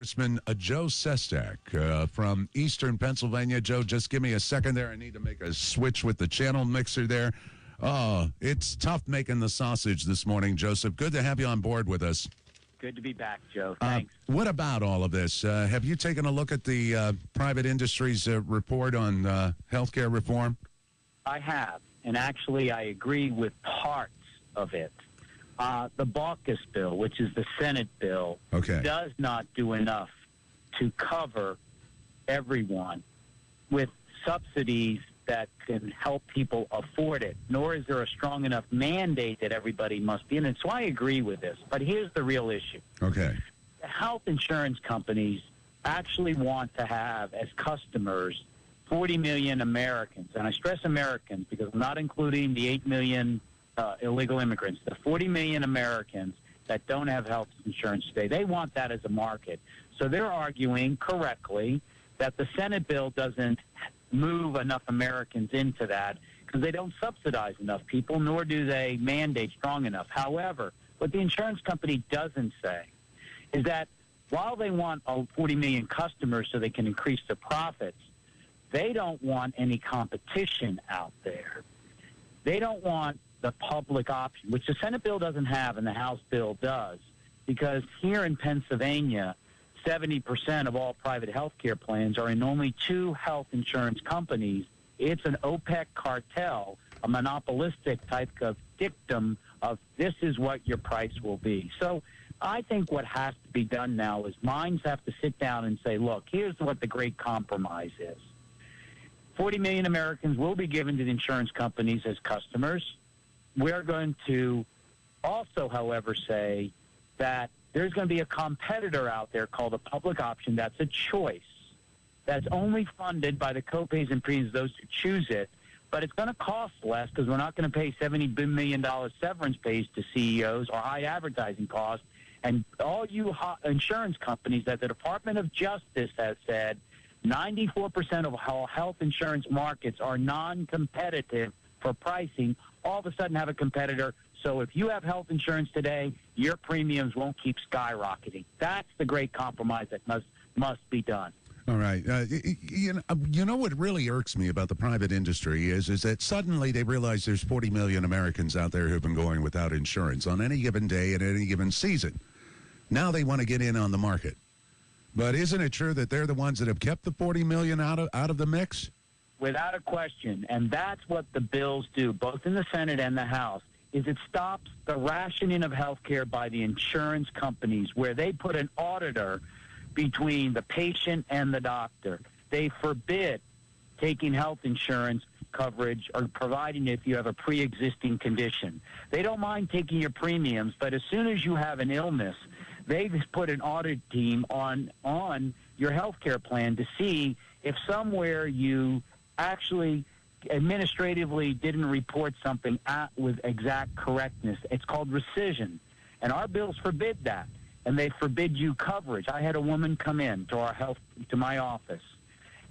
Congressman Joe Sestak from Eastern Pennsylvania. Joe, just give me a second there. I need to make a switch with the channel mixer there. Oh, it's tough making the sausage this morning, Joseph. Good to have you on board with us. Good to be back, Joe. Thanks. What about all of this? Have you taken a look at the private industry's report on healthcare reform? I have, and actually I agree with parts of it. The Baucus bill, which is the Senate bill, does not do enough to cover everyone with subsidies that can help people afford it, nor is there a strong enough mandate that everybody must be in it. So I agree with this, but here's the real issue. Okay. The health insurance companies actually want to have as customers 40 million Americans, and I stress Americans because I'm not including the 8 million illegal immigrants, the 40 million Americans that don't have health insurance today. They want that as a market. So they're arguing correctly that the Senate bill doesn't move enough Americans into that because they don't subsidize enough people, nor do they mandate strong enough. However, what the insurance company doesn't say is that while they want 40 million customers so they can increase their profits, they don't want any competition out there. They don't want the public option, which the Senate bill doesn't have and the House bill does, because here in Pennsylvania, 70% of all private health care plans are in only two health insurance companies. It's an OPEC cartel, a monopolistic type of dictum of this is what your price will be. So I think what has to be done now is minds have to sit down and say, look, here's what the great compromise is. 40 million Americans will be given to the insurance companies as customers. We're going to also, however, say that there's going to be a competitor out there called a public option that's a choice. That's only funded by the copays and premiums, those who choose it, but it's going to cost less because we're not going to pay $70 million severance pays to CEOs or high advertising costs. And all you insurance companies that the Department of Justice has said 94% of all health insurance markets are non-competitive for pricing, all of a sudden have a competitor. So if you have health insurance today, your premiums won't keep skyrocketing. That's the great compromise that must be done. All right. You know what really irks me about the private industry is that suddenly they realize there's 40 million Americans out there who've been going without insurance on any given day and any given season. Now they want to get in on the market. But isn't it true that they're the ones that have kept the 40 million out of the mix? Without a question. And that's what the bills do, both in the Senate and the House, is it stops the rationing of health care by the insurance companies where they put an auditor between the patient and the doctor. They forbid taking health insurance coverage or providing it if you have a pre-existing condition. They don't mind taking your premiums, but as soon as you have an illness, they've put an audit team on your health care plan to see if somewhere you actually administratively didn't report something with exact correctness. It's called rescission. And our bills forbid that. And they forbid you coverage. I had a woman come in to my office,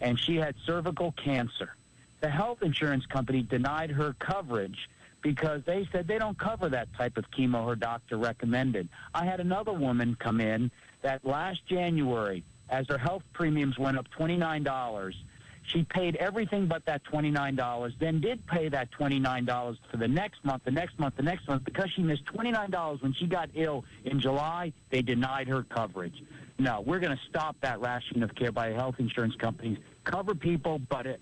and she had cervical cancer. The health insurance company denied her coverage because they said they don't cover that type of chemo her doctor recommended. I had another woman come in that last January, as her health premiums went up $29, she paid everything but that $29, then did pay that $29 for the next month, because she missed $29 when she got ill in July. They denied her coverage. No, we're going to stop that rationing of care by health insurance companies. Cover people, but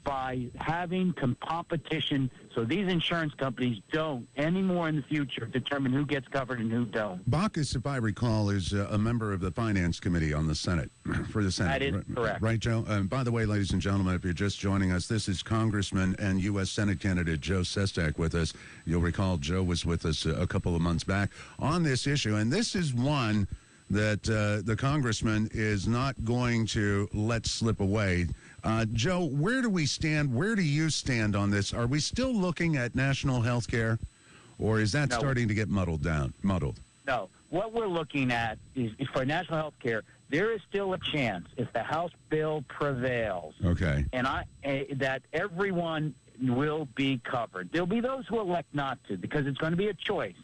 by having competition so these insurance companies don't anymore in the future determine who gets covered and who don't. Baucus, if I recall, is a member of the Finance Committee on the Senate, for the Senate. That is correct. Right, Joe? By the way, ladies and gentlemen, if you're just joining us, this is Congressman and U.S. Senate candidate Joe Sestak with us. You'll recall Joe was with us a couple of months back on this issue, and this is one that the congressman is not going to let slip away. Joe, where do we stand? Where do you stand on this? Are we still looking at national health care, or is that starting to get muddled? No. What we're looking at is for national health care, there is still a chance if the House bill prevails. Okay. And that everyone will be covered. There'll be those who elect not to because it's going to be a choice.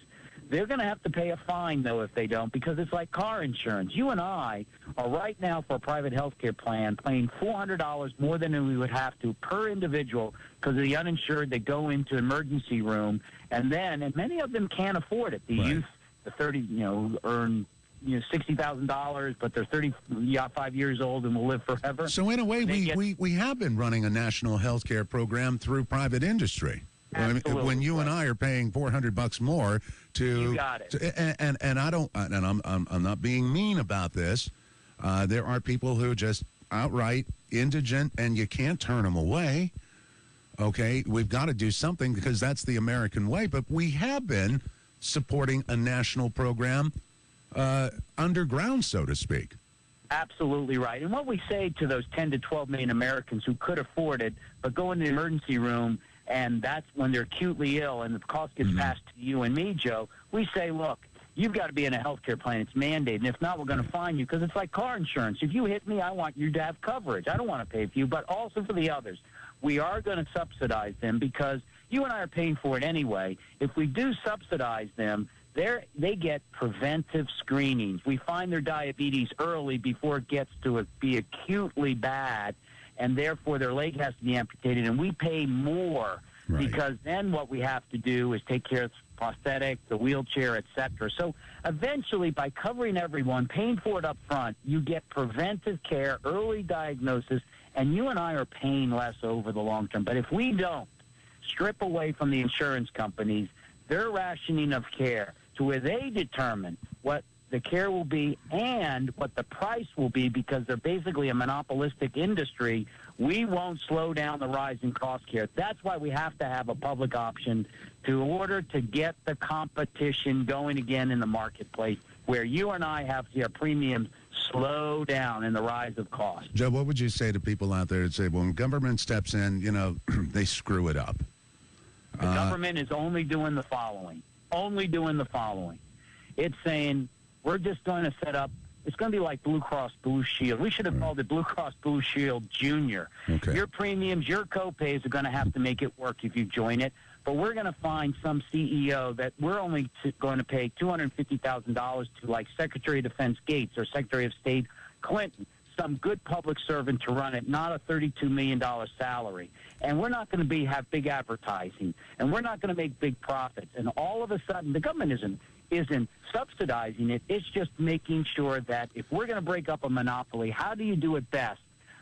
They're going to have to pay a fine, though, if they don't, because it's like car insurance. You and I are right now for a private health care plan paying $400 more than we would have to per individual because of the uninsured that go into emergency room. And many of them can't afford it. The youth, the 30, earn $60,000, but they're 35 years old and will live forever. So in a way, we have been running a national health care program through private industry. Absolutely. I mean, when you and I are paying $400 more to, you got it. And I don't, and I'm not being mean about this. There are people who are just outright indigent, and you can't turn them away. Okay, we've got to do something because that's the American way. But we have been supporting a national program underground, so to speak. Absolutely right. And what we say to those 10 to 12 million Americans who could afford it, but go in the emergency room, and that's when they're acutely ill and the cost gets passed to you and me, Joe, we say, look, you've got to be in a health care plan. It's mandated. And if not, we're going to fine you because it's like car insurance. If you hit me, I want you to have coverage. I don't want to pay for you, but also for the others. We are going to subsidize them because you and I are paying for it anyway. If we do subsidize them, they get preventive screenings. We find their diabetes early before it gets to be acutely bad, and therefore their leg has to be amputated, and we pay more because then what we have to do is take care of the prosthetic, the wheelchair, etc. So eventually, by covering everyone, paying for it up front, you get preventive care, early diagnosis, and you and I are paying less over the long term. But if we don't strip away from the insurance companies their rationing of care to where they determine what the care will be and what the price will be because they're basically a monopolistic industry, we won't slow down the rise in cost care. That's why we have to have a public option in order to get the competition going again in the marketplace where you and I have to see our premiums slow down in the rise of cost. Joe, what would you say to people out there that say, when government steps in, they screw it up? The government is only doing the following. It's saying, we're just going to set up, it's going to be like Blue Cross Blue Shield. We should have called it Blue Cross Blue Shield Junior. Okay. Your premiums, your co-pays are going to have to make it work if you join it. But we're going to find some CEO that we're only going to pay $250,000 to, like Secretary of Defense Gates or Secretary of State Clinton, some good public servant to run it, not a $32 million salary. And we're not going to have big advertising, and we're not going to make big profits. And all of a sudden, the government isn't subsidizing it. It's just making sure that if we're going to break up a monopoly, how do you do it best?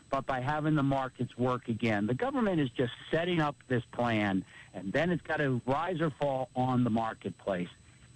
But by having the markets work again. The government is just setting up this plan, and then it's got to rise or fall on the marketplace.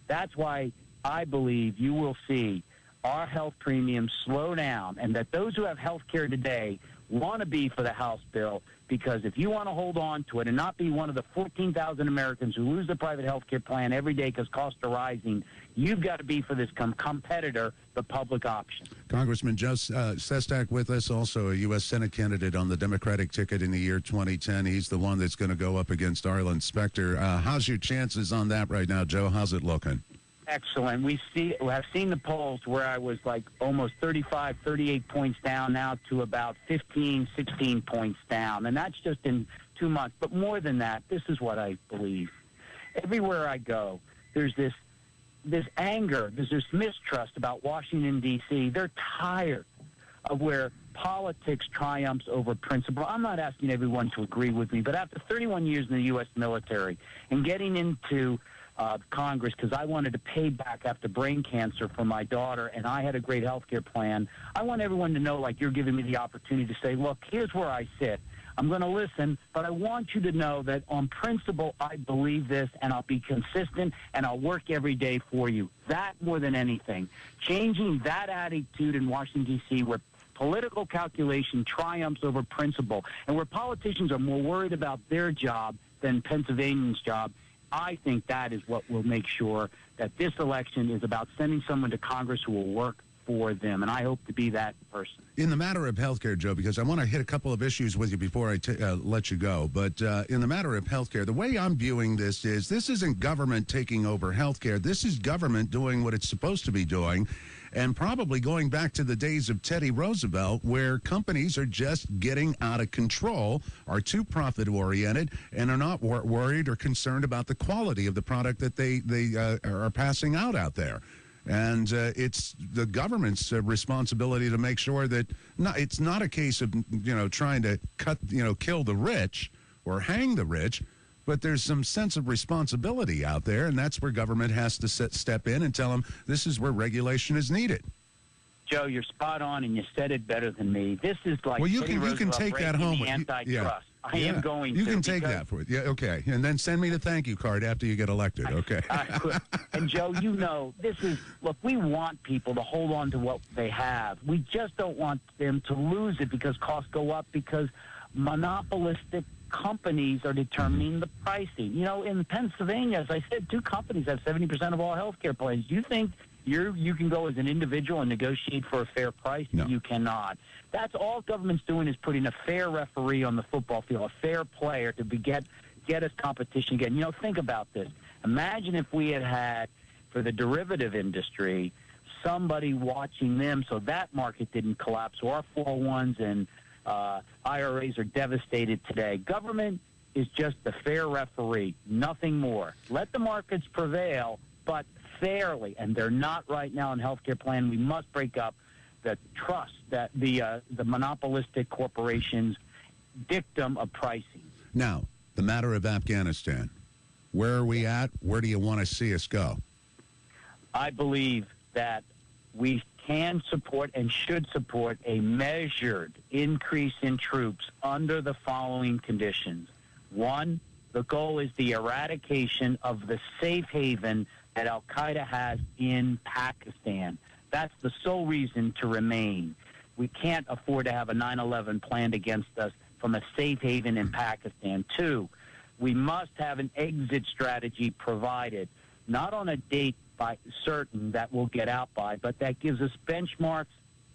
That's why I believe you will see our health premiums slow down, and that those who have health care today want to be for the House bill, because if you want to hold on to it and not be one of the 14,000 Americans who lose the private health care plan every day because costs are rising, you've got to be for this competitor, the public option. Congressman Joe Sestak with us, also a U.S. Senate candidate on the Democratic ticket in the year 2010. He's the one that's going to go up against Arlen Specter. How's your chances on that right now, Joe? How's it looking? Excellent. I've seen the polls where I was like almost 35, 38 points down now to about 15, 16 points down. And that's just in 2 months. But more than that, this is what I believe. Everywhere I go, there's this anger, there's this mistrust about Washington, D.C. They're tired of where politics triumphs over principle. I'm not asking everyone to agree with me, but after 31 years in the U.S. military and getting into Congress because I wanted to pay back after brain cancer for my daughter, and I had a great health care plan. I want everyone to know, like you're giving me the opportunity to say, look, here's where I sit. I'm going to listen, but I want you to know that on principle, I believe this, and I'll be consistent, and I'll work every day for you. That more than anything. Changing that attitude in Washington, D.C., where political calculation triumphs over principle, and where politicians are more worried about their job than Pennsylvanians' job, I think that is what will make sure that this election is about sending someone to Congress who will work for them, and I hope to be that person. In the matter of health care, Joe, because I want to hit a couple of issues with you before I let you go, but in the matter of health care, the way I'm viewing this is this isn't government taking over health care. This is government doing what it's supposed to be doing, and probably going back to the days of Teddy Roosevelt, where companies are just getting out of control, are too profit-oriented, and are not worried or concerned about the quality of the product that they are passing out there. And it's the government's responsibility to make sure that it's not a case of, trying to kill the rich or hang the rich, but there's some sense of responsibility out there, and that's where government has to step in and tell them this is where regulation is needed. Joe, you're spot on, and you said it better than me. This is like you can take that home. The antitrust. Yeah. I am going to. You can take that for it. Yeah, okay. And then send me the thank you card after you get elected, okay? And, Joe, look, we want people to hold on to what they have. We just don't want them to lose it because costs go up, because monopolistic companies are determining the pricing. In Pennsylvania, as I said, 2 companies have 70% of all health care plans. Do you think you can go as an individual and negotiate for a fair price? No. You cannot. That's all government's doing, is putting a fair referee on the football field, a fair player to get us competition again. Think about this. Imagine if we had for the derivative industry, somebody watching them so that market didn't collapse. So our 401s and IRAs are devastated today. Government is just the fair referee, nothing more. Let the markets prevail, but fairly, and they're not right now in healthcare plan. We must break up the trust that the monopolistic corporations dictum of pricing. Now, the matter of Afghanistan. Where are we at? Where do you want to see us go? I believe that we can support and should support a measured increase in troops under the following conditions. 1, the goal is the eradication of the safe haven that al-Qaeda has in Pakistan. That's the sole reason to remain. We can't afford to have a 9/11 planned against us from a safe haven in Pakistan. 2, we must have an exit strategy provided, not on a date by certain that we'll get out by, but that gives us benchmarks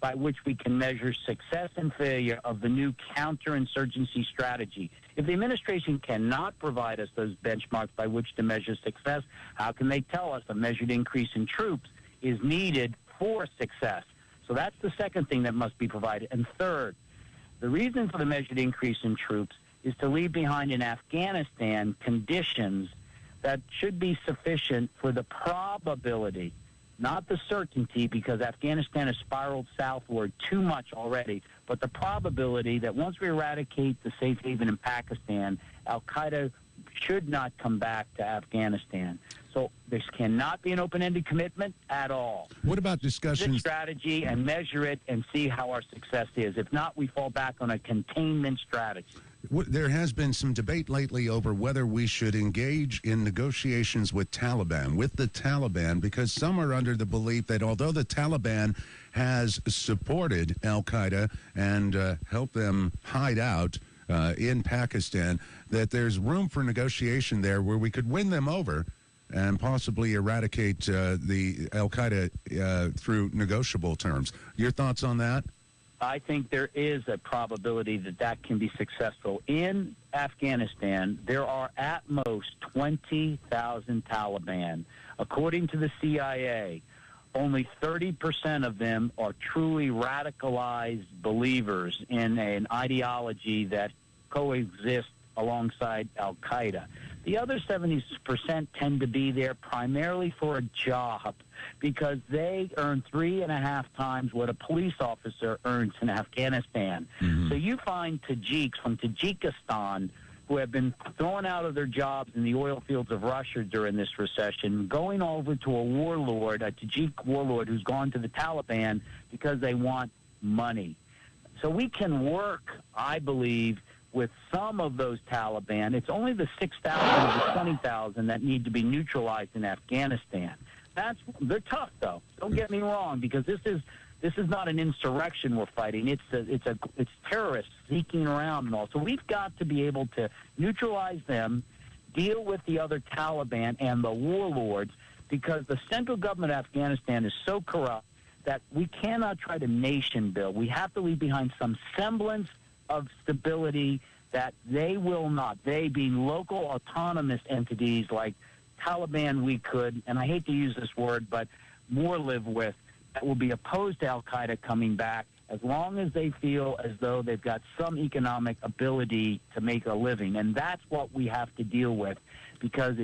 by which we can measure success and failure of the new counterinsurgency strategy. If the administration cannot provide us those benchmarks by which to measure success, how can they tell us a measured increase in troops is needed for success? So that's the second thing that must be provided. And third, the reason for the measured increase in troops is to leave behind in Afghanistan conditions that should be sufficient for the probability, not the certainty, because Afghanistan has spiraled southward too much already, but the probability that once we eradicate the safe haven in Pakistan, al-Qaeda should not come back to Afghanistan. So this cannot be an open-ended commitment at all. What about discussions? This strategy and measure it and see how our success is. If not, we fall back on a containment strategy. There has been some debate lately over whether we should engage in negotiations with the Taliban, because some are under the belief that although the Taliban has supported al-Qaeda and helped them hide out in Pakistan, that there's room for negotiation there where we could win them over and possibly eradicate the al-Qaeda through negotiable terms. Your thoughts on that? I think there is a probability that can be successful. In Afghanistan, there are at most 20,000 Taliban. According to the CIA, only 30% of them are truly radicalized believers in an ideology that coexists alongside al-Qaeda. The other 70% tend to be there primarily for a job, because they earn 3.5 times what a police officer earns in Afghanistan. Mm-hmm. So you find Tajiks from Tajikistan who have been thrown out of their jobs in the oil fields of Russia during this recession, going over to a warlord, a Tajik warlord who's gone to the Taliban because they want money. So we can work, I believe, with some of those Taliban. It's only the 6,000 of the 20,000 that need to be neutralized in Afghanistan. They're tough, though. Don't get me wrong, because this is not an insurrection we're fighting. It's terrorists sneaking around and all. So we've got to be able to neutralize them, deal with the other Taliban and the warlords, because the central government of Afghanistan is so corrupt that we cannot try to nation build. We have to leave behind some semblance of stability that they will not. They being local autonomous entities like Taliban, we could, and I hate to use this word, but more live with. that will be opposed to al-Qaeda coming back as long as they feel as though they've got some economic ability to make a living. And that's what we have to deal with, because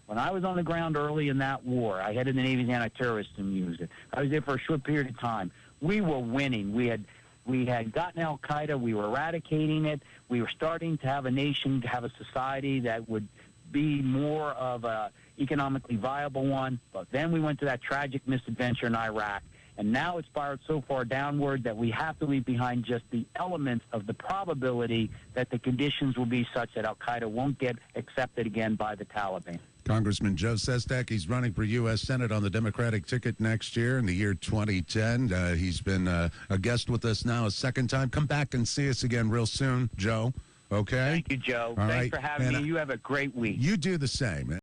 when I was on the ground early in that war, I headed the Navy's anti-terrorist unit. I was there for a short period of time. We were winning. We had gotten al-Qaeda. We were eradicating it. We were starting to have a nation, to have a society that would be more of a economically viable one. But then we went to that tragic misadventure in Iraq. And now it's spiraled so far downward that we have to leave behind just the elements of the probability that the conditions will be such that al-Qaeda won't get accepted again by the Taliban. Congressman Joe Sestak, he's running for U.S. Senate on the Democratic ticket next year in the year 2010. He's been a guest with us now a second time. Come back and see us again real soon, Joe. Okay? Thank you, Joe. Thanks for having me. You have a great week. You do the same.